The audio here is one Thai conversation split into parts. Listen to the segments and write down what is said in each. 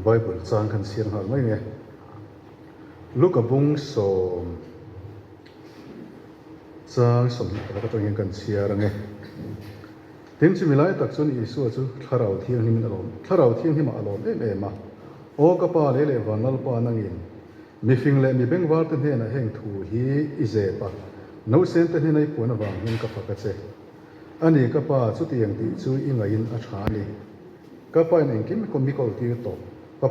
Bible จางกันเสียงหาไม่ไงลูกกับบุ้งสมจางสมแล้วก็ต้องยังกันเสียงไงถึงจะมีหลายตักส่วนอีส่วนจู่ถ้าเราเที่ยงนี่มันอารมณ์ถ้าเราเที่ยงที่มาอารมณ์มาโอ้ก็ป้าเล่ๆวันนั้นป้านั่งยินมีฟิงเล่มีเบ่งวาร์ตันเฮน่ะแห่งทูฮีอิเซปะนู้เซนตันเฮน่ะอีปวนวางหินกับปากเจอันนี้ก็ป้าสุดที่ยังตีจู่อิงไงอินอัชานีก็ป้าเองกินคนมีกอลตีตบ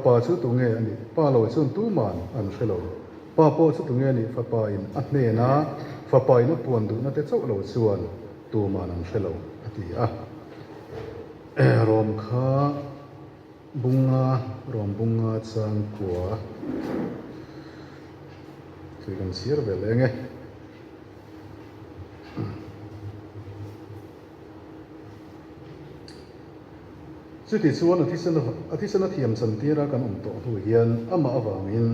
ป้าจู่ตรงเงี้ยอันนี้ป้าเราส่วนตู้มันอันเชลล์ป้าจู่ตรงเงี้ยนี่ป้าอินอันนี้นะป้าอินปวนดูนั่นแต่เจ้าเราส่วนตู้มันอันเชลล์อันที่รวมข้าบุงารวมบุงาจังกัวคือกันเสียไปเลยไงสุดที่ส่วนอาทิตย์สนเทียมสันติรากันต่อทุเรียนมาอวางิน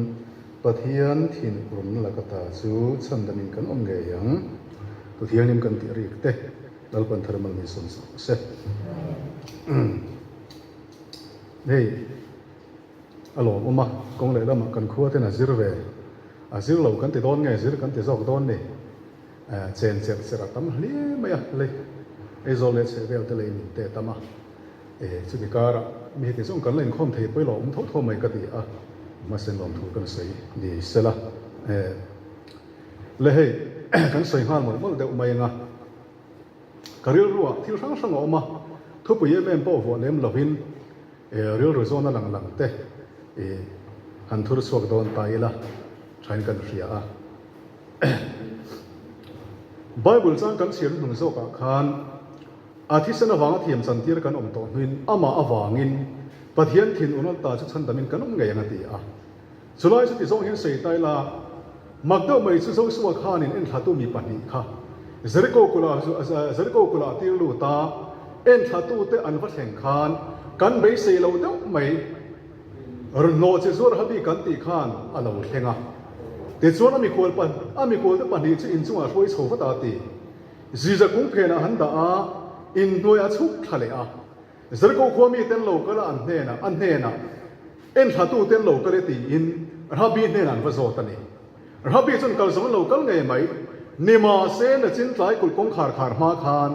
ปะเทียนถิ่นกลุ่มละกตาจูสันดามินกันเกยังทุเรียนนิมกันติริกเตดัลปันธรรมนิสนเสนี่อารมณ์มากงเลยแล้วมากันขั้วที่น่าซิรเวซิรเรากันติดโดนไงซิรกันติดซอกโดนนี่เจนเสร็จตั้มเลี้ยไม่เลยไอโซเลสเวลเตเลนเตตั้มสุดการมีที่ส่งกันเล่นคอมเทปไปหลอมทบไม่กติมาเส้นหลอมถูกกันใส่ดีเสละเลยให้กันใส่ห้าหมดเดี๋ยวไม่ยังก็เรียกรู้ว่าที่ช่างออกมาทุบไปเยอะแม่พ่อหัวเลี้ยมหลับหินเรียกรู้ส่วนนั้นหลังเตะหันทุรสวกโดนตายละใช้กันเสียBible สร้างกันเสียงหนุ่มโซกขานอาทิตย์สนวังเทียมสันติรกันอมโตหินมาอวางินปะเทียนถิ่นอุณตาชุดชันดามินกันไงยังตีสุดท้ายสุดที่ส่งเห็นเสียตายละมักเดิมไม่สุดส่งสวกขานินเอ็นทัตุมีปัญหาเซริโกกุลาติลูตาเอ็นทัตุเตอันวัดแห่งขานกันไปเสียเราเดิมไม่รโนเจสัวร์ฮับีกันตีขานอันเราเฮงแต่ส่วนมีคนปันแต่ปันนี้จะอินส่วนช่วยโชว์ตาตีจีจะกุ้งเพนหันตาอินด้วยชุกทะเลจะก็ความมีเต็นโลก็ละอันเนนะเอ็นทัตุเต็นโลก็เลยตีอินรับบีเนนันว่าโซตันนี่รับบีจนกัลสมโลก็ไงไหมนิมาเซนจินไตกุลกงขาดมาคาน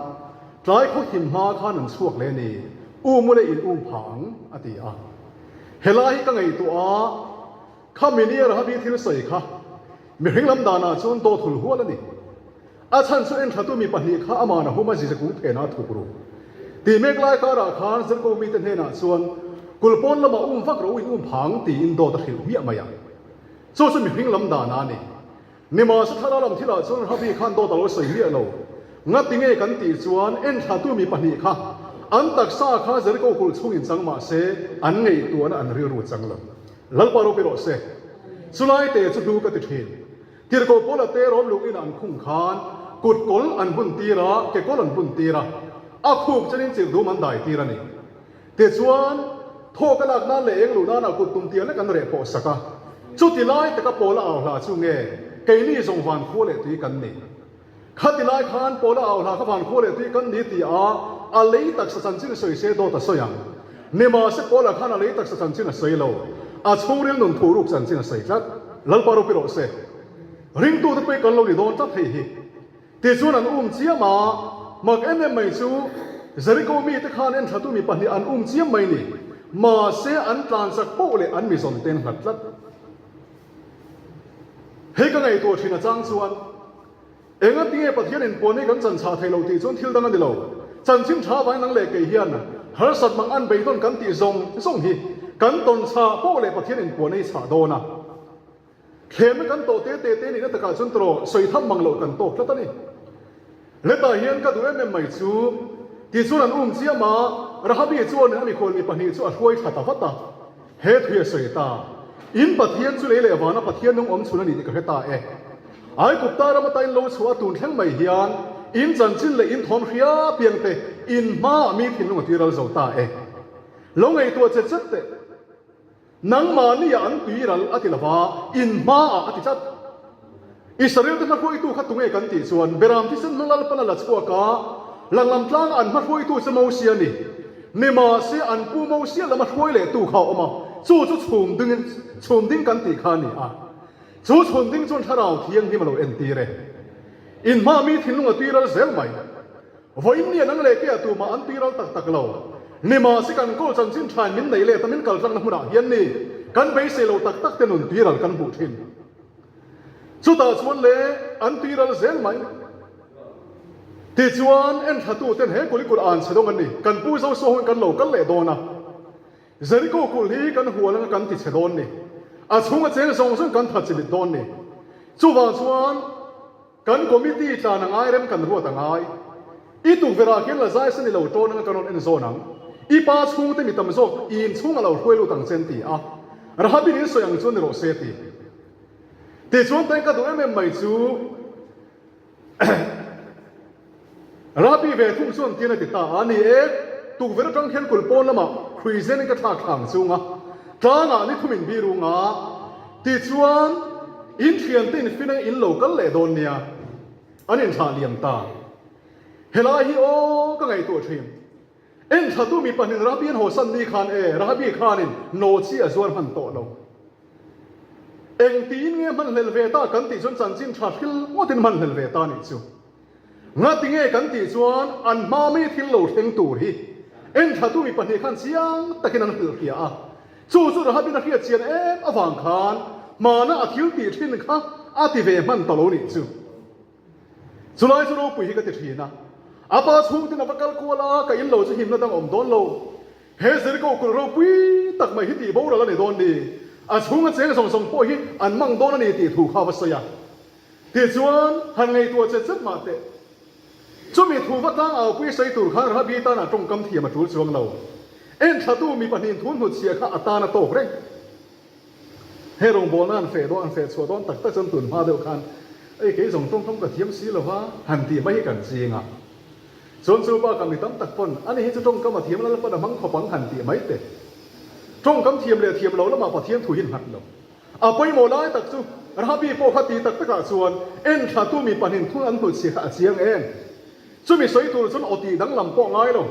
ไตเขาหิมมาคานันสวกเลนีมุเลอินผังอติเฮลาฮิก็ไงตัวข้ามีนี่รับบีที่รู้สึกค่ะมีเรื่องลำดานาชนโตถุลหัวแล้วนี่อาชันสุเอ็นทัตุมีปัญหาข้าอามานะหัวมาจิจะกุ้งเพนาถูกรู้ตีเมกลายการาคานจะก็มีแต่เนน่ะส่วนกุลปนละมาฟักรู้ผังตีอินโดตะหิวเหี้ยมาอย่างโซสมีเรื่องลำดานานี่นิมาสถานะลำที่ละส่วนฮับบีขันโตตะลุยใส่เหี้ยเรางัดติงเอกันตีส่วนเอ็นทัตุมีปัญหาข้าอันตักซาข้าจะก็กุลช่วงอินจังมาเสอันไงตัวนั้นอันเรื่องรู้จังเลยลัลปารุปิโรเสสุไลเตจะดูกันติดหินที่เราโพลเตอร์ร้อมลุกอินอันคุ้งขานกุดกลอันบุญตีระเกกลอันบุญตีระคูบจะนินจิดูมันได้ตีระนี่แต่ส่วนโทกันหลักนั่นเลยเองหลุดนั่นกุดตุ่มเตียนและกันเรปอสกะจุดที่ไล่แต่ก็โพลเอาหลาช่วงเงี้ยเกนี่ส่งฟันคู่เลยตีกันนี่ขัดที่ไล่ขานโพลเอาหลาขฟันคู่เลยตีกันนี่ตีอะไรตักสันจินสวยเสดโดตัสยังเนี่ยมาเสโพลขานอะไรตักสันจินสวยโลช่วงเรื่องนุ่นถูรุกสันจินสวยจัดลัลปารุปิโรเซริงตัวที่ไปกันเราดิโดนจัดให้ที่ส่วนนั้นเจียมักไม่ชูจะริโกมีแต่ขานเอ็นทัตุมีปัญหาอันเจียไม่นี่มาเสียอันตานสักโป๊ะเลยอันมีสนเต็นหัดลัดเฮกันไงตัวชินจังส่วนเอ็งตีเอปะเทียนปนให้กันจันชาไทยเราตีส่วนทิลดังกันดิเราจันชิมชาไว้นังเล็กเกียนหาสัตว์มังอันไปต้นกันตีส่งฮีกันต้นชาโป๊ะเลยปะเทียนปนให้ชาโดนะเข็มกันโตเตนี่นั่นตะการส่วนตัวสวยทำมังโลกันโตแล้วตอนนี้เล็บตาเฮียนก็ดูไม่ชูที่ส่วนนั้นเสียมาระหับยี่ส่วนนั้นมีคนมีปัญหาส่วนช่วยขัดฟัดตาเฮตุยสวยตาอินปัทเทียนสุเลเลวานะปัทเทียนนุ่งสุนันนี่ก็เฮตาไอ้กุตตาเรามาตายโลชัวตุนแห่งไม่เฮียนอินจันจินเลยอินทอมเฮียเพียงแต่อินมามีถิ่นนุ่งที่เราเจ้าตาลงไอ้ตัวเจ็ดเตนังมานี่อันปีรัลอติลาวาอินมาอติจัดอิสราเอลที่มาคุยตู้ขัดตุ้งเอกันตีส่วนเบรามที่เส้นนั่งลัลปนัลลัดสกัวกาหลังลำตลางอันมาคุยตู้สมาเซียนี่เนมาเสียอันปูมาเซียแล้วมาคุยเลยตู้เขาออกมา จู่ชุมดิ้งกันตีขานี่จู่ชุมดิ้งจนทาราวเทียงที่มาเราเอ็นตีเรอินมามีทิ้งลงตีเราเซลไหมวันนี้นั่งเล็กแก่ตัวมาอันตีเราตักเรานี่มาสิกันก็จันจินทายมินไหนเลยแต่มินกัลจังน้ำหนักเย็นนี่กันไปเซลเราตักเตนุนตีเรากันบุทินสุดท้ายชวนเลยอันตีเราเซลไหมที่ชวนเอ็นทัดตัวเต้นเฮกุลิกุลอ่านเสดงกันนี่กันปุ้ยโซ่โซ่กันเหล่ากันเล่โดนะเจริโกกุลีกันหัวแล้วกันติดเสดนนี่ช่วงเจริญส่งซึ่งกันทัดจิตโดนนี่จู่วันชวนกันคอมมิตี้จานังไอเร็มกันรัวต่างไออีตุกเวลาเกี่ยวกับใจสนิเหล่าโตนั่งกันนอนเอ็นโซนังอีป้าช่วงที่มีตำโซอินช่วงเราคุยรู้ต่างเซนตีระหับบินส่วนยังชวนในโรเซตีที่ชวนแต่งกันตัวเอ็มไม่จู่รับบีเวทุ่งส่วนที่นั่นติดตาอันนี้ตุกเวลาจังเห็นกุลปนละมาคุยเส้นกันทางทางสูงจางนี่ทุ่มินบีรุงที่ชวนอินเทียนตินฟินังอินโลกันเล่โดนเนี่ยอันนี้ชาเลียมตาเฮลาฮิโอก็ไงตัวทีมเอ็นถ้าตัวมีปัญหารับบีนหัวสันดีขานรับบีขานินโนชีส่วนมันโตเราเอ็งตีนเงี้ยมันเลเวต้ากันติจนจันจินทรัลว่าตินมันเลเวต้านี่จู่งัดติงเงกันติจวนอันมาไม่ทิ้งโลดเองตูรีเอ็นถ้าตัวมีปัญหาขันเสียงตะกินันเหือเขียจู่รับบีนักเรียนเชียนอวังขานมาหน้าทิวตีทิ้งข้าอาทิเวมันตลอดนี่จู่สุดท้ายสุดปุยก็ติดทีนะอาป้าช่วงที่นับกัลกัวลากับอินโลจะหิมนั่นตั้งอมโดนโลเฮสิริโกกุลโรปุยตักไม่ฮิตีบ่าวเราเนี่ยโดนดีช่วงนั้นเสียงส่งปุยอันมั่งโดนนี่ตีถูกข้าวเสียที่ชวนหันไงตัวเจ็ดมาเตะจะมีถูกวัดตั้งเอาปุยใส่ตูดข้างรับบีตาหน้าตรงกำเทียมาถูกช่วงเราเอ็นถ้าตู้มีปัญหาทุนหุ่นเสียข้าอัตาหน้าโตกเร่งเฮรงโบนันเฟดอนเฟดชัวดอนตักตะจนตุนมาเดียวกันไอ้เกี่ยส่งตรงกับเทียมซีหรอวะหันตีไม่ให้กันจริงส่วนสู้ป้ากันมีตั้งตักปนอันนี้จะตรงกับมาเทียมแล้วปนมังขบังหันตีไม่เตะตรงกับเทียมเลยเทียมเราแล้วมาปะเทียมถุยหินหันเราไปโมได้ตักสู้รับบีโปขัดตีตักตะกะส่วนเอ็นถ้าตู้มีปัญหาทุนอันตุเสียเสียงเอ็นจะมีสวยตัวจนอตีดังลำปองไงเรา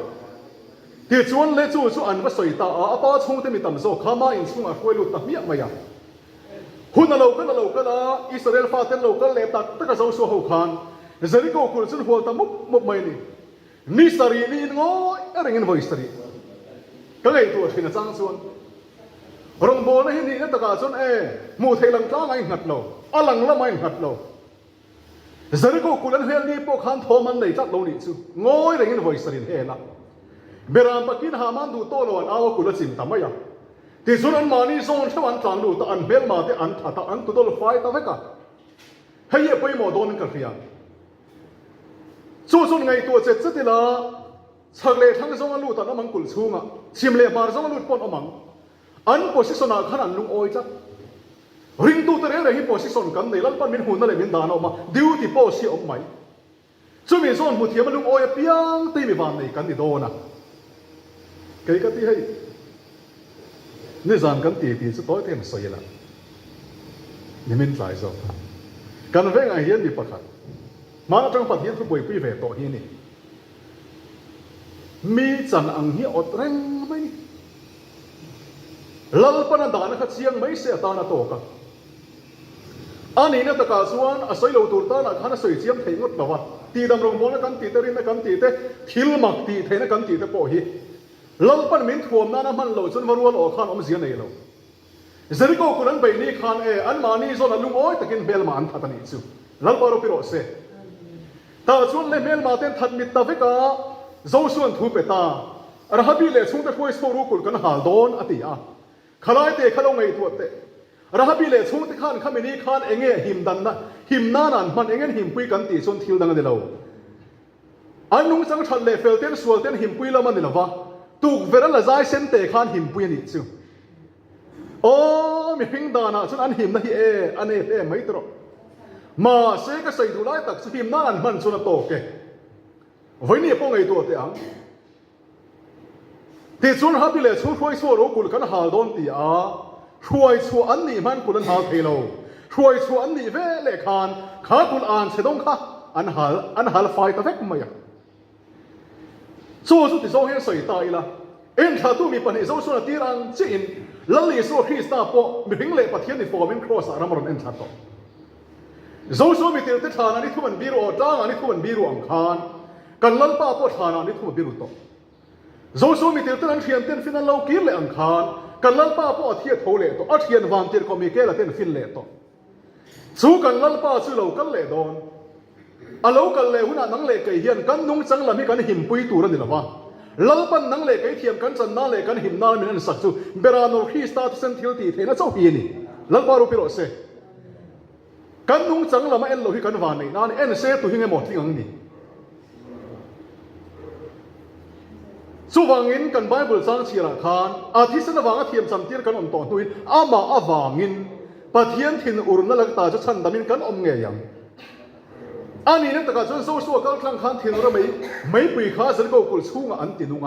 ที่ชวนเลี้ยจู่อันว่าสวยตาป้าช่วงที่มีตำโซข้ามาอินช่วงช่วยลุตักเมียไม่ยังหุ่นเราก็ละอิสราเอลฟาเทนเราก็เล็บตักตะกะส่งสู้หัวขานเจริญก็คุณสุนหัวตามุกไม่นี่สรีนี่ง้อยอะไรเงี้ยบ่อิสรีก็เลยตัวที่น่าจังส่วนรงโบนะที่นี่นั่นตะกะส่วนมูเทลังจ้างไอ้หัดเราอลังละไม่หัดเราเจริญก็คุณนั้นเฮลี่พวกขันทอมันเลยจักเราดิจู่ง้อยอะไรเงี้ยบ่อิสรีเฮล่ะเบรามปักินหามันดูโตโนอันเอาคุณละจิมทำไมยังที่สุดอันมานี่ส่งชวันจางดูแต่อันเบลมาที่อันถ้าอันตุดลไฟตาเวกันให้เย่ไปหมดโดนกันเพียงส่วนไงตัวเจ็ดสิละสักเล่ทั้งส่งอันลูตันอมังกุลชูงชิมเล่มาส่งอันลูปนอมังอันโพสิชันขนาดลุงโอยจัดริงตัวเตะอะไรที่โพสิชันกันในลันปันมินหุ่นนั่นเลยมินดานออกมาดิวที่โพสิออกไหมช่วยมีส่วนมุทีมันลุงโอยเปียงตีมีบานในกันที่โดนเกี่ยกันที่ให้นี่จานกันตีสุดท้ายเต็มสวยละนี่มินหลายสองการเวงไอเฮียนมีประคันมาจังปัดเฮียนผู้ป่วยผู้เวทต่อเฮียนี่มีจันอังเฮียอดแรงไหมลัลปนันดานะขัดเสียงไม่เสียตาหน้าโตกันอันนี้เนี่ยตะกาส่วนอาศัยเราตัวตาหน้าขันอาศัยเสียงเทงดแบบว่าตีดำรงบนกันตีเตรินกันตีเตทิลมักตีเทนกันตีเตปอฮีลัลปันมินถ่วมนั่นมันเราจนมารัวหล่อขันอมเสียในเราเจริญก็คนนั้นไปนี่ขันอันมานี่ส่วนลุงโอ้ยตะกินเบลมาอันทัดนี่จู่ลัลปารุปิโรเซแต่ส่วนเล่เมลมาเต้นทัดมิตรเวกาโจส่วนทูเปตาระหับบีเล่ช่วงตะคุยสโตรูกุลกันหาโดนอติอาขลายเตะขลงไงตัวเตะระหับบีเล่ช่วงตะขันขมินีขันเองหิมดันนะหิมนานันมันเองหิมปุยกันตีส่วนทิวดังเดลาอันนุ่งสังชันเล่เฟลเต้นสวลเต้นหิมปุยละมันเดลาวะตุกเวรละใจเซนเตะขันหิมปุยนี่จู่โอ้มีพิงดานะส่วนอันหิมนะฮีอันไม่ตรอมาเสกใส่ดูไล่ตักหิมนานันมันส่วนโตเกวันนี้ป้องไอตัวเตียงที่ส่วนฮับบิเลช่วยชัวรู้กุลกันหาโดนตีช่วยชัวอันนี้มันกุลหาเทโลช่วยชัวอันนี้เวเลคานขากุลอ่านเสดงข้าอันหาไฟตะเวกไม่ยังสู้สุดที่โซ่เห็นใส่ตายละเอ็นถ้าตู้มีปัญหาโซ่ส่วนตีรังจีน ลัลลีโซคริสตาโปมีหิงเล่ปะเทียนในฟอร์มินครอสอารามรอนเอ็นชัดต่อโซโซมีเตลเตฐานานิทุมันบิโรอจ้างานิทุมันบิโรอังคารกันลัลป้าโปฐานานิทุมันบิโรต่อโซโซมีเตลเตนันเทียนเต้นฟินันเลากีเลอังคารกันลัลป้าโปอเทียโทเลต่ออเทียนวานเตียนคอมีเกลเต้นฟินเลต่อสู้กันลัลป้าสู้เรากันเลดอนอาเลากันเลหุนานังเลกเฮียนกันนุ่งจังละมีกันหิมปุยตูรันนี่ละวะลัลปันนังเลกเทียมกันจันนาเลกันหิมนามีนันสักจูเบราโนคริสตาตุเซนทิลตีเทนะเจ้าฮีนี่ลัลป้ารูปิโรเซกันนุ่งจังละมาเอ็นโลหิกันวานนี่นั่นเอ็นเซตุหิงเงหมดที่งังนี่สู้วังอินกันไบเบิลสังเชียร์คานอาทิตย์นวังเทียมสันติกันอมตอนตุยอามาอวังอินปะเทียนทินอุรนลักตาจะชันดามินกันอมเงียงอันนี้นั่นแต่การจนโซ่ชัวกันคลังคันทินเราไม่ปีข้าสันก็กุลชูงอันตินุง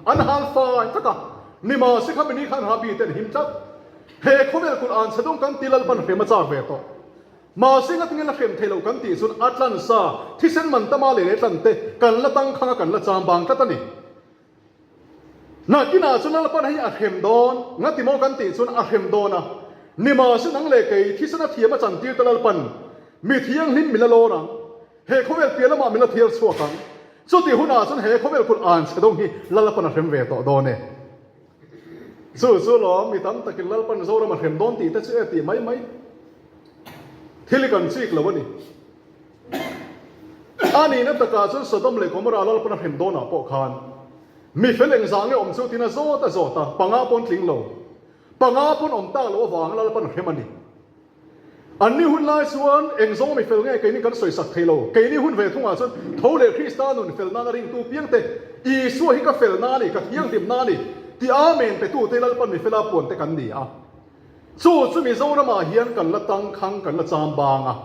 อันฮัลฟาอันตะกะนี่มาสิครับนี้ขันฮาบีเต็นหิมจัดเฮคุเวลกุลอันสะดงกันติลัลปันเฟมาจากเวตมาสิงัดเงินเข็มเทลกันตีสุนอัตลันซาที่เส้นมันตะมาเลเลตันเตกันละตั้งข้างกันละจามบางตันนี่นักกินอาสุนัลปันให้อาเข็มดอนงัดติโมกันตีสุนอาเข็มดอนะนี่มาสินังเลกที่สนับเทียมาจันติตะลัลปันมีเทียงหิมมิลโลนะเฮคุเวลเปียละมามิลเทียสัวขังสุดที่หุนาสุนเฮคุเวลกุลอันสะดงฮีลัลปันอาเข็มเวตดอนเนสู้ล้อมีตั้งตะกินลัลปันโซรามาเข็มดอนตีแต่เชื่อตีไม่ที่ลิกันซีกแล้ววะนี่อันนี้นั่นตะการสุดสะดมเลยก็มาลัลปันเข็มดอนอ่ะปอกคานมีเฟลงสังเนี่ยอมสุตินะโซตะโซตาปังอาปนทิ้งโลปังอาปนอมตาโลวางลัลปันเข็มนี่อันนี้หุ่นลายส่วนเอ็งโซมีเฟลไงเกนี่กันสวยสักเทโลเกนี่หุ่นเวทุ่งอาส่วนเท่าเลคริสตานุนเฟลนานาริงตูเปียงเตอีสัวฮิกาเฟลนานี่กับเทียงติมนานี่ที่อาเมนไปตู้เตลัลปันมีเฟลาปวนเตกันดีอ่ะสู้สุมีโซระมาเฮียนกันละตังคังกันละจามบางอ่ะ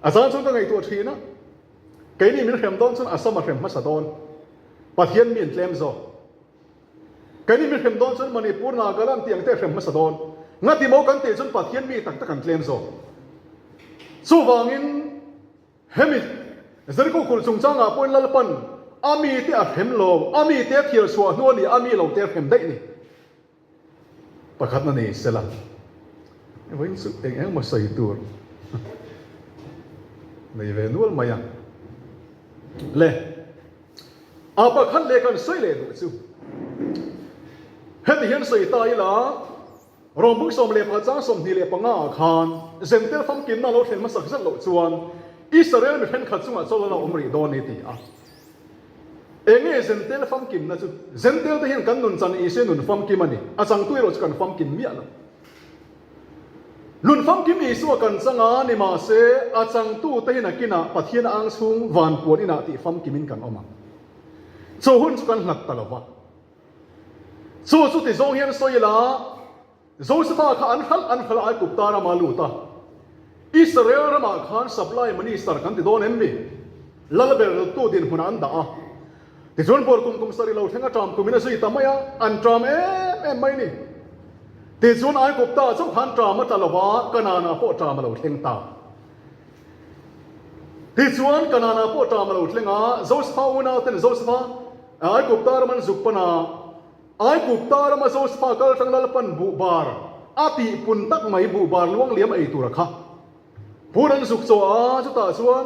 อาจารย์ส่วนก็ไงตัวทีนะเกนี่มีเข็มดอนส่วนอาสมาเข็มมาสะดอนปะเทียนมีนเคลมโซกันนี่มีเข็มดอนส่วนมันนี่ปูนากาลันเตียงเตะเข็มมาสะดอนงัดที่โมกันเตะส่วนปะเทียนมีตักตะกันเคลมโซสู้วางินเฮมิจะได้กูคุยสุงจ้างอาปนลัลปันอามีเตะเข็มโลอามีเตะเทียร์สัวนัวนี่อามีโลเตะเข็มได้นี่ประคัดนั่นเองเสร็จแล้วไว้สุดเองมาใส่ตัวในเวนัวมายังเลยอาประคัดเลยกันใส่เลยดูสิเฮ็ดที่เห็นใส่ตายละรองผู้สมเลพระเจ้าสมดีเลปงาคานเซนเตอร์ฟังกินน่าเราเห็นมาสักสักหลบชวนอิสราเอลมีเห็นขัดสุ่มโซลาอมรีโดนนี่ตีอ่ะเองเซนเตอร์ฟังกินนะจุเซนเตอร์ที่เห็นกันนุนจันอิเซนุนฟังกินมันนี่อาจังตุยเราจะกันฟังกินเมียนะนุนฟังกินอีสัวกันสังอานิมาเซอาจังตุที่เห็นกินอ่ะปะเทียนอังซุงวานปวดอินาติฟังกินมินกันออกมาโซหุ่นสุกันหลักตลอดวะสู้สุดที่โซเฮียนโซยละโซสฟ้าข้าอันขัลไอกุบตารามาลูตาอิสราเอลรามาขานสับไลมันอิสระกันที่โดนเอ็มบีลัลเบลตัวดินหุนอันดาที่ชวนปวดกุมสรีเราทั้งจามกุมินาสุยตามายาอันจามไม่นี่ที่ชวนไอกุบตาสุขันจามมาตลอดวะกันนาโปจามเราเทงตาที่ชวนกันนาโปจามเราเทงอ่ะโซสฟ้าอุณาเต็นโซสฟ้าไอกุบตารามันสุกปนาไอ้กุบตารามาโซสปากัลทั้งลัลปันบุบาร์อาปีปุ่นตักไม่บุบาร์ล้วงเลี้ยมไอตัวระคะผู้นั้นสุกโซอาจุตาส่วน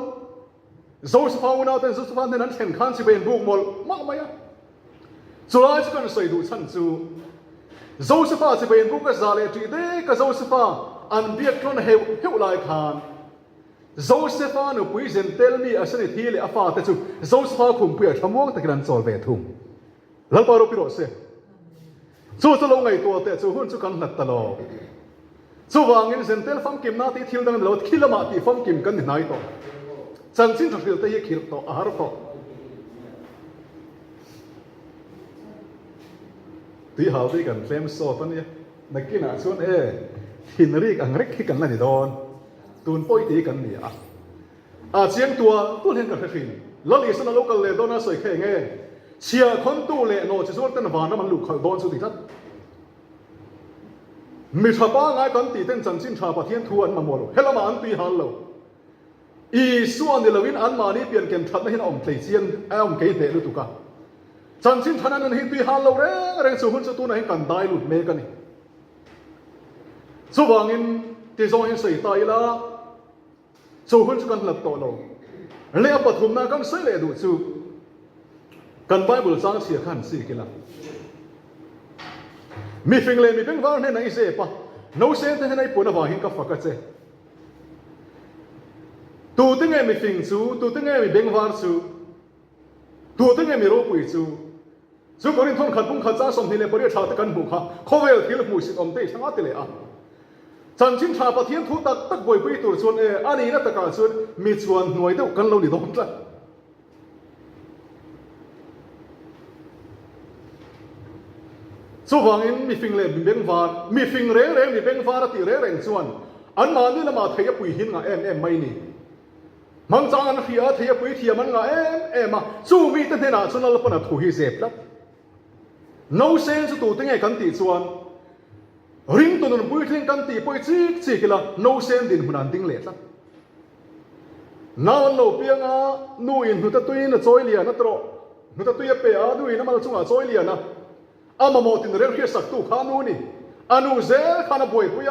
โซสปาอุณาเต็นโซสปาเท่านั้นแข่งขันสิเป็นบุกมอลมากไหมอ่ะสุดท้ายจะกันใส่ดูชั้นจูโซสปาสิเป็นบุกกษัตริย์ที่เด็กโซสปาอันเบียดคนเฮวลายคานโซสปาหนูปุยเซนเตลมีอาศัยที่เลยอาฟาแต่จูโซสปาคุมเปียขมวงตะกันโซลเวทุมแล้วปารุปิโรเซสู้สลงไงตัวแต่สู้หุ่นสู้กันหนักตลอดสู้วางเงินเซนเตลฟังกิมนาตีทิลดังเราคิลมาตีฟังกิมกันไหนต่อจังสินจะคิลแต่ยังคิลต่ออาหารต่อตีหาวตีกันเฟมโซตันเนี่ยนักกินอ่ะส่วนหินรีกอังเร็กที่กันนั่นนี่โดนตูนป่อยตีกันเนี่ยเชียงตัวเห็นกันฟินแล้วลีสนาโลกันเลยโดนน่าสวยแค่ไงเชียร์คนตู้เล่นโน่จะส่วนเต้นวานนั้นมันลุกเขาโดนสุดที่ทัดมีชาวบ้านไงกันตีเต้นจันทร์สินชาปะเทียนทวนมาหมดเฮลมาอันตีฮัลโหลอีส่วนเดลวินอันมานี่เปลี่ยนเกมทัดไม่เห็นอมเพลย์เซียนอมเกย์เตะลุตุกะจันทร์สินชานั้นเห็นตีฮัลโหลเร่งสุหุ่นสุตุนให้กันได้หลุดเมกันนี่ สว่างอินที่ซอยใส่ตายละสู้คนจะกันหลับต่อเราเลี้ยปฐมนากันใส่เลยดูสู้กันไบเบิลสร้างเสียขันสี่กิโลมีฟิงเลยมีเป็นว่าเนี่ยไหนเสียปะโน้เซนที่ไหนปุ่นว่าหินกับฝักกันเสียตัวตั้งไงมีฟิงสู้ตัวตั้งไงมีเบงวาร์สู้ตัวตั้งไงมีโรปุยสู้สู้คนที่ทนขัดพุ่งขัดจ้าสมทีเลยปริยชาตกันบุกค่ะเขาเวลที่เราหมู่สิอมเตช่างอัตเลยอ่ะจันชิมชาปะเทียนทุตักตักบวยปุยตัวส่วนอันนี้นัตการส่วนมีส่วนหน่วยเดียวกันเราหนีตรงนั้นสู้ฟังอินมีฟิงเลยมีเบงวาร์มีฟิงเร่งเร่งมีเบงวาร์ที่เร่งเร่งส่วนอันมานี่ละมาเทียบปุยหินงาเอ็มไม่นี่มังจังอันขี้อาเทียบปุยเทียมันงาเอ็มมาสู้มีแต่เท่านั้นส่วนเราปนถูหิเจ็บแล้วโน้เซนสุดตัวตั้งไงกันตีส่วนริงตัวนั้นปุยทิ้งกันตีปุยจีกละโน้เซนดินหุ่นอันดิ้งเล็ดละน้าเราเปียงนู่นหุ่นตะตุยน่ะจอยเลียนะตรอหุ่นตะตุยเปียดูอินน้ำมันจุงจอยเลียนะอามาโมตินเรื่องที่สักตุขานูนี่อนุเซขานาบุยปุย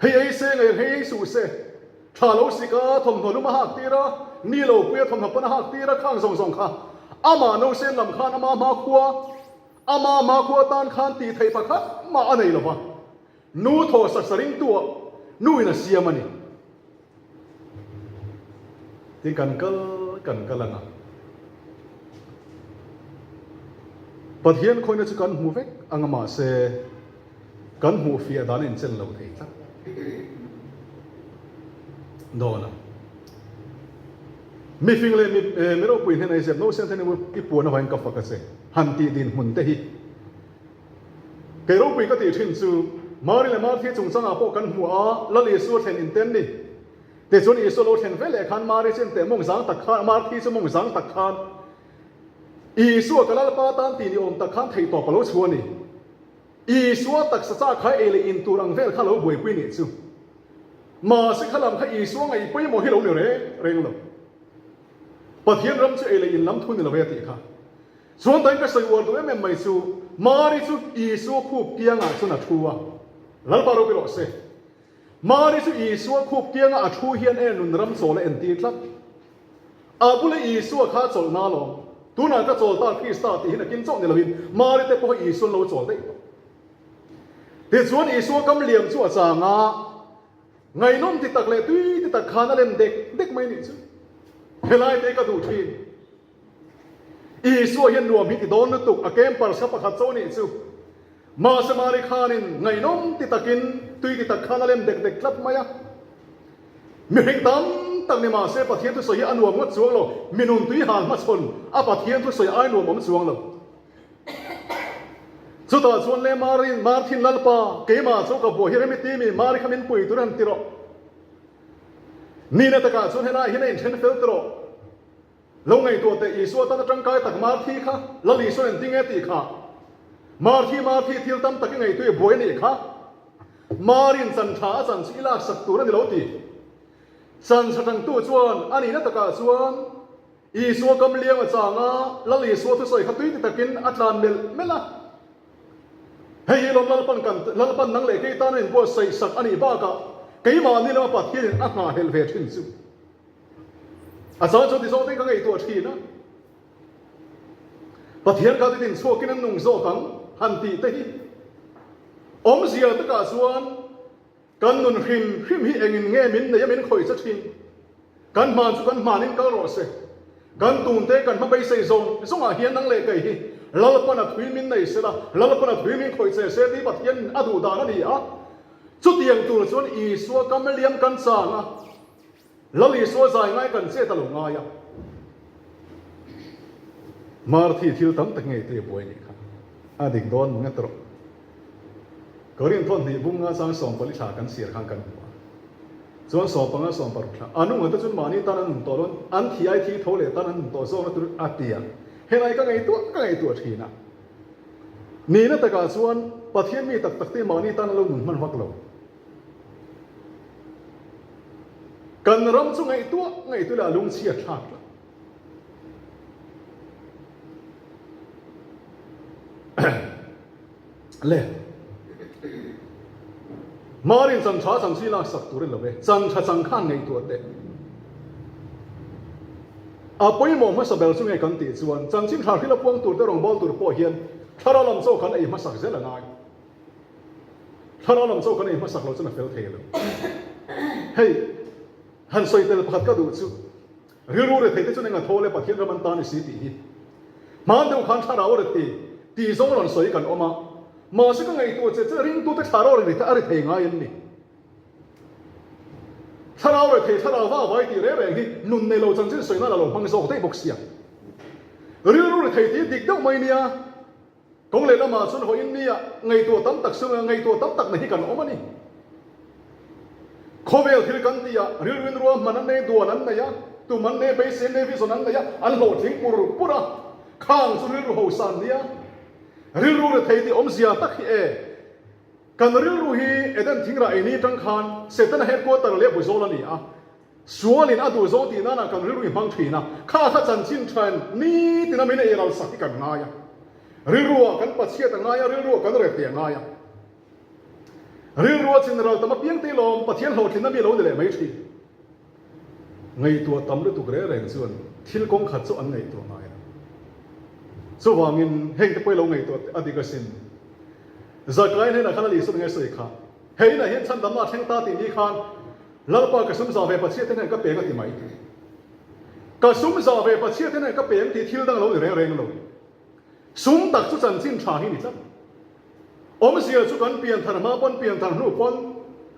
เฮ้ยเซงเฮ้ยสูเซถ้าเราสิกาทมทนุมาหักตีระนี่เราปุยทมหับปนหักตีระข้างสองค่ะอามาโนเซนลำคานามาขัวอามาขัวตานคานตีไทยปะคะมาอันไหนล่ะวะนูโทสักสริงตัวนูอินเสียมันนี่ที่กันละนะปะเทียนคนจะกันหูเวกอังมาเซกันหูฟีดานอินเซนเราเองครับโดนมีฟิงเลยมีโรคปุ่นให้ในเซมโนเซนเทนวุฒิปวดเอาไว้กับฝักเซหันตีดินหุ่นเตหิเกโรคปุ่นก็ตีทิ้งซูมาริเลมาที่จงสังอาปกันหัวละลีส่วนเทนอินเทนนี่แต่ส่วนอีส่วนเราเทนเฟลเลยขันมาริเซนแต่มงสังตักขานมาที่สมงสังตักขานอีสัวกลาลปาตันตีนิอมตะขันไทยต่อปะโลชวนี่อีสัวตักษาขายเอเลอินตูรังเฟลข้าเราบวยปุยนี่ซูมาสิขลำขายอีสัวไงปุยโมฮิโลเนี่ยเร่งเราปะเทียนรำชื่อเอเลอินล้ำทุนในละเวทีค่ะส่วนแต่ก็สื่อวันตัวเอ็มไม่ซูมาริซูอีสัวคูบเกียงอ่ะสุนัขทัวลัลปาโรบิโรเซมาริซูอีสัวคูบเกียงอ่ะทัวเฮียนนุนรำโซเลเอ็นตีครับอาบุเลอีสัวข้าโซลนาลงตัวนั้นก็โจลตาคริสต์ที่เห็นกินจ้องในละวินมาริเตปอีส่วนเราโจลได้แต่ส่วนอีส่วนกำเลียมส่วนจางาไงน้องติดตักเล่ตุ้ยติดตักขานเล่นเด็กไม่นี่ซึ่งเฮลัยเตก็ดูทีอีส่วนยันรวมพิธีโดนตุกอาเกมปาร์ชับขัดโซนี่ซึ่งมาสมาริคานินไงน้องติดตักินตุ้ยติดตักขานเล่นเด็กครับมายะมีเหตุตั้งในมาเสปะเทียนทุสอยอันวมงัดสวงเรามีนุนตุยหานมาชนอาปะเทียนทุสอยอันวมมันสวงเราสุดท้ายส่วนเลมาทินลัลปาเกมาโซกับบัวเฮเรมิตีมีมาริขมินปุยตุรันติโรนี่นะตะการส่วนเฮน่าเฮน่าอินเทนเฟลติโรลงไงตัวแต่อีส่วนตั้งจังกายตักมาทีค่ะละลีส่วนติงเอติค่ะมาทีทิลตั้มตักไงตัวบัวนี่ค่ะมารินสันทาสันสิลาสักตัวนั่นเราตีสันสังตัวส่วนอันนี้นัตกาส่วนอีส่วนกำเลียงจางาละลีส่วนทุสอยขัดตุยติตะกินอัตลานเมล่ะเฮ้ยลมลัลปันนังเล็กที่ตานี่บัวใส่สักอันนี้บ้ากะเกี่ยมานี่เราปัดที่อัตนาเฮลเวทินซูอาจารย์ชนที่สองที่ก็ไงตัวทีนะปัดเทียนเขาที่ดินส่วนกินนุ่งโซ่ขังหันตีเตะอมเสียตะกาส่วนกันนุนหิมฮีเองเงี้ยมินเนี่ยมินคอยสักทีกันมาสุกันมานินก็รอเสกันตูนเตกันมาไปใส่ซงอาเฮียนนังเล็กไอ้ลาลปนัดวิมินในเสละลาลปนัดวิมินคอยเสที่ปัดเฮียนอดูดานั่นดีอ่ะสุดเดียงตัวส่วนอีสัวกันไม่เลี้ยงกันสางอ่ะลาลีสัวใจง่ายกันเสียตลกง่ายอ่ะมาที่ทิลตั้งแต่ไงเตะบวยนี่ครับอดีตโดนมึงงั้นตรก็เรียนทนที่บุ้งงาสังสองผลิตากันเสียข้างกันหัวส่วนสองปังสองปรุขละอันนู้นตัวจุนมานี่ตอนนั้นตัวนั้นอันที่ไอที่เขาเลยตอนนั้นตัวโซ่นั่นตัวอัดเตียงเห็นไอ้ก็ไงตัวทีน่ะนี่นั่นแต่การส่วนประเทศมีตักที่มานี่ตอนนั้นเราหนุนมันวักเรากันรำส่งไงตัวละลุงเชียร์ชาติเล่ มารินสังชาสังสีลาสักตัวเรื่องละเว้สังชาสังขานในตัวเด็กอาปอยมองมาสเบลสุงไงกันติส่วนจังชิมชาที่เราพวงตัวเตรองบอลตัวปอเฮียนถ้าเราลำโซ่กันไอ้มาสักเจละนายถ้าเราลำโซ่กันไอ้มาสักเราจะน่าเฟลเทเลยเฮ้ยฮันสวยเตลพัดก็ดูสุเรื่องรู้เลยเทที่สุดในงานโทรเลยปะเทียนเรามันตาในสีตีมาเดี๋ยวขันชาเราเลยตีสองหลังสวยกันออกมาสักไงตัวจะริงตัวจะชาเราเลยถ้าอะไรเทง่ายนี่ถ้าเราเลยเทถ้าเราว่าไว้ตีเรื่องแบบนี้นุ่นในเราจังจิ้นสวยน่าเราพังโซ่ได้บุกเสียเรื่องรู้เลยเทที่ดิกเด้าไม่เนี่ยกงเลยละมาส่วนหัวอินเนี่ยไงตัวตั้มตักซึ่งไงตัวตั้มตักในกันออกมานี่ข้อเวลที่กันตีอะเรื่องรัวมันนั่นในตัวนั้นนะยะตัวมันในไปเซนในวิสุนันนะยะอันโหดทิ้งปุรุปุระข้างสุดเรื่องหัวสันเนี่ยเรื่องรู้เลยเทที่อมเสียตักกันเรื่องรู้ฮีเอเดนทิ้งไรนี่จังคันเสร็จแล้วเฮดกัวตระเลียบุโซลนี่อ่ะส่วนลินอดูโซตีนั่นกันเรื่องรู้บังทีนะข้าถ้าจันชินเทรนนี่ที่นั่นไม่ได้เราสักที่กันง่ายเรื่องรู้กันปัจเจียต่างง่ายเรื่องรู้กันเรื่องเตียงง่ายเรื่องรู้จินเราแต่มาเพียงตีลมปัจเจียนโหดที่นั่นมีเราเลยไม่ใช่ไงตัวตำลึกตุกเร่แรงส่วนที่กงขัดส่วนไงตัวง่ายส่วนว่างินเฮงจะไปลงไงตัวอดีตกสินจากไงเนี่ยนะขณะนี้สุดไงสุดค่ะเฮ้ยนะเห็นฉันดำนาแทงตาตีนี้คันแล้วปากระสุนจ่าเวปัจเจียที่นั่นก็เปลี่ยนกันที่ไหมกระสุนจ่าเวปัจเจียที่นั่นก็เปลี่ยนที่ทิ้งตั้งเราอยู่แรงๆเราสุนตักสุจันจินชาหินิจับอมเสียสุกันเปลี่ยนธรรมะปนเปลี่ยนธรรมรูปปน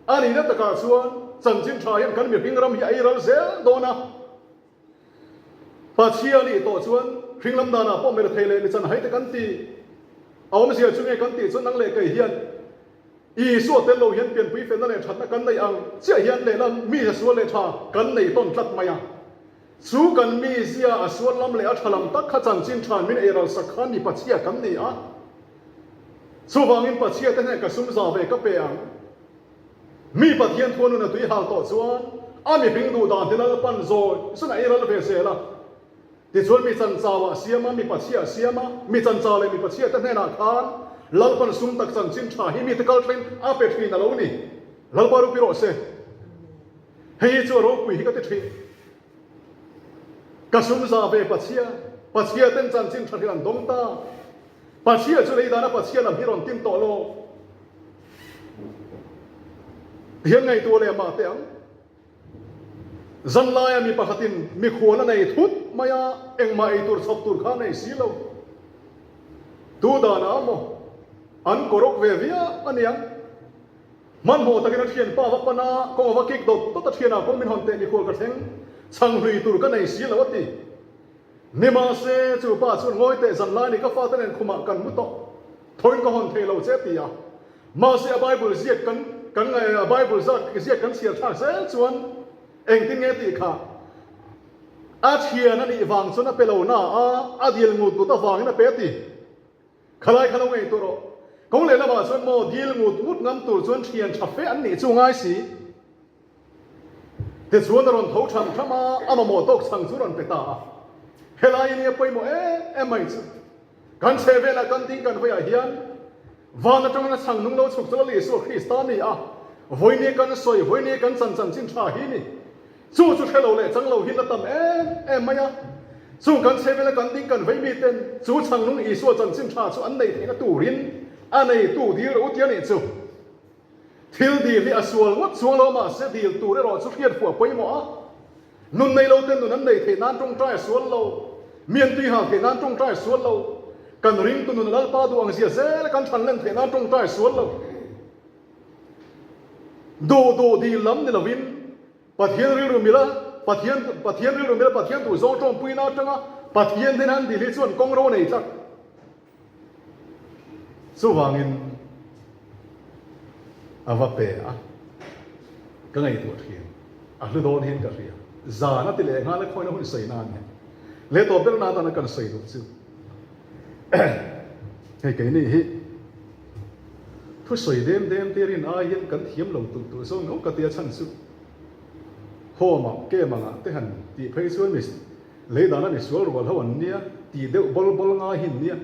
อันนี้นับตะการส่วนจันจินชาหินกันมีพิงรำใหญ่เราเสียโดนะปัจเจียนี่ต่อส่วนพิงลำดานะป้อมเมรเทเลนิจันให้ตะกันตีเอาไม่เสียช่วยกันตีส่วนนั่งเล็กเฮียนอีส่วนเตลโลเฮียนเปลี่ยนปีเฟนนั่นเองชัดนักกันในอังเสียเฮียนเลยละมีส่วนเลยชากันในต้นชัดมายังสู้กันมีเสียส่วนลำเลยอัชลัมตักขจันจินชานมินเอรัลสักขันนี่ปัจเจียกันนี่อ่ะสู้ฟังอินปัจเจียแต่เนี่ยกับสุ่มซาเวก็เปียงมีปัจเจียนทวนนุนตุยหาต่อส่วนมีพิงดูดานที่นั่นปั้นโซ่ส่วนไอรัลเฟเซล่ะที่ส่วนมีจันทร์ว่าเสียมามีปัจเจียเสียมามีจันทร์เลยมีปัจเจียแต่เนี่ยนักขานลัลปันสุ่มตักจันจินชาฮิมีตะกัลเทรนเป็ดฟีนั่นแล้วนี่ลัลปารุปิโรเซเฮ้ยชัวรู้คุยก็ติดฟีกสุมซาเวปัจเจียเต็นจันจินชาฮิรันดงตาปัจเจียจุเลยดานะปัจเจียลำฮิรอนติมโตโลเฮียงไงตัวเลยมาเตียงจันลายมีปะขัดินมีขวานในทุดมายาเอ็งมาไอตัวสับตัวข้าในสีเหลาตัวดานะโมอันกรกเววียอันยังมันโหตะกินเทียนป้าวัปนาคงว่ากิกดดตัวตะเทียนคงมีหอนเตมีขวานกระเทงสังหุยตัวกันในสีเหลาตินิมาเซจูป้าส่วนงอยเตจันลายนี่ก็ฟาเตนคุมากันมุตโตทนก็หอนเทเราเจติยามาเสียไบเบิลเสียกันไงไบเบิลซักเสียกันเสียท่าเสียส่วนเองที่เงี้ยตีค่ะอาเทียนั่นอีวังส่วนนั้นเป็นเราหน้าอาเดียลงูตัวตาฟังนั่นเป็นตีขลายขลุ่มไอ้ตัวเราคงเลยละมาส่วนโมเดียลงูมุดงำตัวส่วนเทียนชับเฟอันนี้จู่ง่ายสิแต่ส่วนนั้นเขาทำทำมามาโมตกสังส่วนเป็นตาเฮลายนี่ไปโมไม่จุกันเซเวลกันติ้งกันไว้เฮียนวันนั้นจังนั้นสั่งนุ่งเราสุกตัวลีสุคริสตานี่วันนี้กันสวยวันนี้กันสันจินชาฮินี่สู้สุดเฮลเลยจังเราหินละตั้มไม่สู้กันเซเวลกันติ้งกันไว้มีเต้นสู้สั่งนุ่งอีส่วนจันจินชาส่วนอันไหนที่ก็ตูรินอันไหนตูดีเราอุทยานนี่จู่ทิลดีที่ส่วนวัดส่วนเรามาเสียดีตูได้รอสุดเฮียนฝัวไปหมอนุ่นในเราเต้นนุ่นนั้นในที่นั้นตรงใจส่วนเราเมียนตีหาที่นั้นตรงใจส่วนเรากันริงตุนุนลัลปาดวงเสียเซ่และกันทันเล่นที่นั้นตรงใจส่วนเราดูดีล้ำในละวินปัทเทียนเรื่องมิละปัทเทียนเรื่องมิละปัทเทียนตัวโซ่จงปุยนาจังปัทเทียนที่นั้นดีลิส่วนกงโรในจักสู้วางินอวเปะก็ไงตัวเทียนหรือโดนเห็นกันเรียจานัดที่เลี้ยงแล้วคอยน้องใส่นานเนี่ยเลี้ยตัวเป็นนานตอนนั้นกันใส่ดูซิให้แกนี่ฮิทุสวยเดิมเตรินอายันกันเทียมลงตัวส่งเอากระเทียชันสุหัวมาเกี่ยมังอ่ะที่หันตีเพย์ส่วนมิสเลยดานะมิสวอลรัวแล้ววันนี้ตีเดวบอลง่ายหินเนี่ย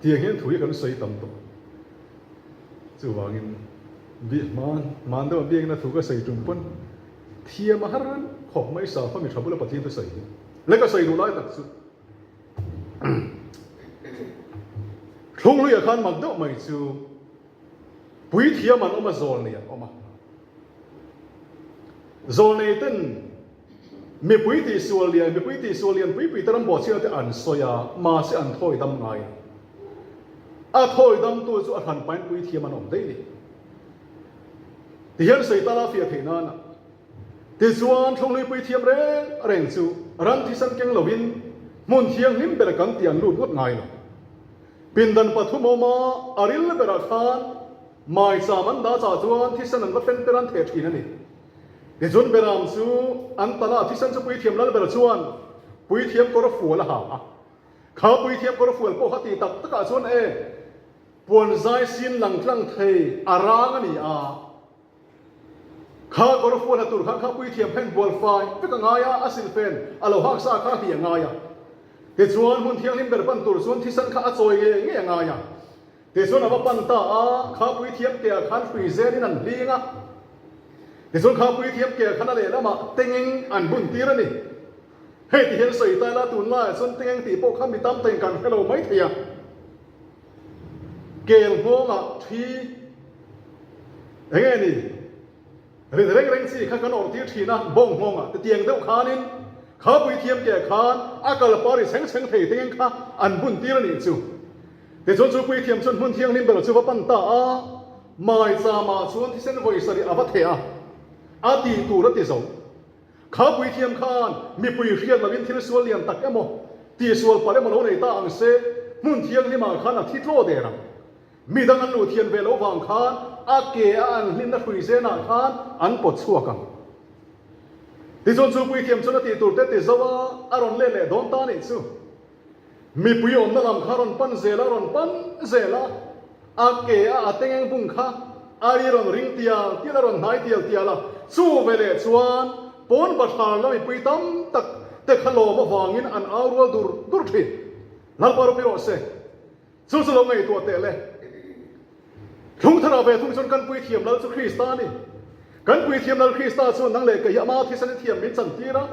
ตีเห็นถุยกันใส่ต่ำตัว จูวางินบิมันตัวเบียงนะถูกก็ใส่จุ่มปนเทียมหารันของไม่สาวเขามีชาวบุรีปะเทียนตัวใส่แล้วก็ใส่ดูไล่ตัดสุดทุ่งลุยอาคารมันเดาไม่จูปุยเทียมันออกมาโซนเนี่ยออกมาโซนนี้ตั้งมีปุยตีส่วนเลียนมีปุยตีส่วนเลียนปุยตะลำบอดเชื่อที่อันสอยมาเสียอันถอยดำไงถอยดำตัวจูอันไปปุยเทียมันออกได้ดิที่เห็นใส่ตาลาเฟียเทนันที่ส่วนทุ่งลุยปุยเทียมเร่งจูรันที่สันเก่งเหล่าวินมุนเทียงนิ่มเป็นกันเตียนรูดงดไงล่ะปินดันปฐุมมาอาริลเบราคานไม่สามันดาจ่าจวนที่สันนันก็เป็นรันเทพีนั่นเองเดี๋ยวจนเบรามซูอันตลาที่สันจะปุยเทียมแล้วเบราชวนปุยเทียมก็รฟัวละหาเขาปุยเทียมก็รฟัวปกติตักตะกาชวนปวนใจสินหลังคลั่งเทอารางันนี่ข้าก็รฟัวละตุรข้าปุยเทียมเพ่นบอลไฟเป็นกังไงอาศิลเฟนอโลฮักซาข้าที่ยังไงเดี๋ยวชวนมุนเทียงนิ่มเบรปันตุรชวนที่สันข้าจอยเงี้ยยังไงเดี๋ยวชวนเอาปันตาข้าปุยเทียมเกี่ยขันฟรีเซนี่นั่นลีงเดี๋ยวชวนข้าปุยเทียมเกี่ยขันอะไรแล้วมาเต็งอันบุญตีระนี่เฮ้ยที่เห็นใส่ตาละตุนล่าชวนเต็งตีโปข้ามีตั้มเต็งกันให้เราไม่เทียเกี่ยหัวมาทียังไงนี่เร่งสิข้ากันออกที่ทีนะบ่งหัวแต่เตียงเต้าขานินข้าปุยเทียมแก่ขานอากาศปาริเซ็งเทยเตียงข้าอันบุญตีระนี่จูแต่ชวนปุยเทียมชวนมุนเทียงนิ่มเบลจูว่าปันตาไม่สามารถชวนที่เส้นไว้สริอาวัตเทียอาตีตูรติสงข้าปุยเทียมขานมีปุยเทียมมาวินที่สวลเลียนตักเอโมตีสวลปาเลมาโลในตาอังเซมุนเทียงนี่มาขานที่โลเดรังมีดังนั้นหนูเทียนเวลวังขานอาเกอันลินนักปุยเซนาขานอันปดชัวกังที่ชวนปุยเทียมชวนตีตูเตติสวาอารอนเล่โดนตานิซูมีปุยอมนั่งลำคารอนปันเซลารอนปันเซลาอาเกอาเต็งบุงข้าอารีรอนริงเตียที่ละรอนไนเตียละสู้เวเลชวนปนบัตรแล้วมีปุยตั้มตักเตะขลมวางินอันอารัวดูร์ทีนั่นปารุปิโรเซสู้สลงไงตัวเตะเลยทุ่งทราเวทุ่งชนกันปุยเทียมแล้วสุคริสตานี่กันปุยเทียมแล้วคริสตาส่วนนั่งเลยก็ยามาที่สันเทียมมิสันตีระ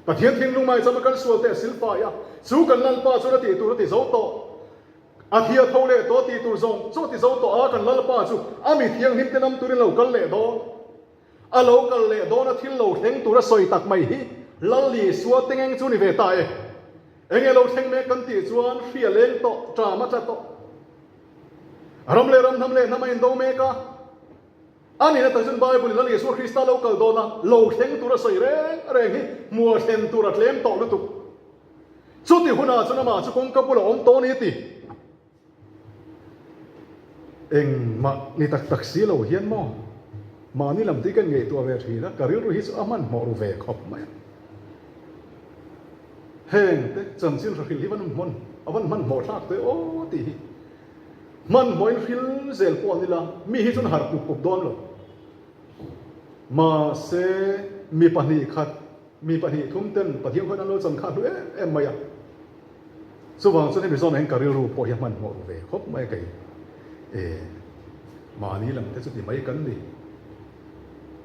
ปะเทียนทิ้งลงมาจะมากันส่วนเตะสิลปายะสู้กันนั่นป้าส่วนตีตัวตีโซโตอาเทียเท่าเล่ตัวตีตัวซงโซตีโซโตอากันนั่นป้าสู้อามีเทียงหิมเตนำตัวนี้เรากันเล่โดอาเรากันเล่โดนะทิ้งเราเทงตัวละสอยตักไม่ฮีลัลลีสัวเต็งเองจูนิเวตายเองเราเทงเมกันตีส่วนเฟียเล่งโตจามาจัดโตรำเล่รำทำเล่ทำไมโดเมกาอันนี้นะแต่ฉันบายบุญลัลลีสัวคริสต์เราเกิดโดนะเราเทงตัวละสอยเร่งฮีมัวเทงตัวละเคลมโตลุตุสุดที่หัวหน้าชนมาชุกงกับบุญอมโตนี้ตีเองมานี่ตักสีเราเฮียนมั่งมานี่ลำที่กันไงตัวเวทีนะการิรุฮิสอามันมอรูเวคอบไหมเฮงเตจันซิลริลที่มันหมดทักเตโอ้ตีมันหมอยฟิลเซลปอนนี่ละมีฮิจุนหาร์ปุบโดนหรอมาเซมีปนิขัดมีปนิทุ่มเต้นปะเทียงคนนั้นเราจำขาดด้วยเอ็มไม่อะสุวรรณสุดที่มีโซนแห่งการิรุปอยมันมอรูเวคอบไม่ไกมานี่ลำแต่สุดที่ไม่กันดิ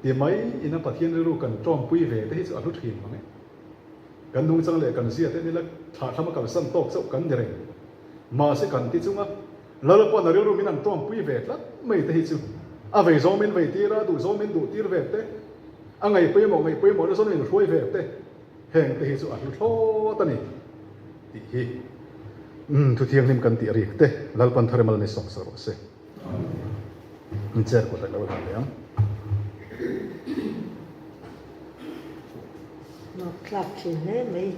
ที่ไม่อินนับปะเทียนรู้กันจอมปุยเวแต่ที่สุดอรุทินมั้งกันนุ่งสังเลกันเสียแต่นี่ละถ้าทำกันสั่งตกสักกันเดรงมาสิกันที่จุงอ่ะแล้วเราปนรู้มินันจอมปุยเวละไม่แต่ที่จุงอาเวโซมินเวทีระดูโซมินดูตีระเวแต่อังไงปุยหมดแล้วโซมินช่วยเวแต่แห่งแต่ที่สุดอรุโทตันนี่ที่ทุเทียงนิมกันตีริกเตลัลปันทาร์มัลนิสองสรุปเสเจอร์ก็ได้แล้วกันเลยNo, klapje, hè? Nee.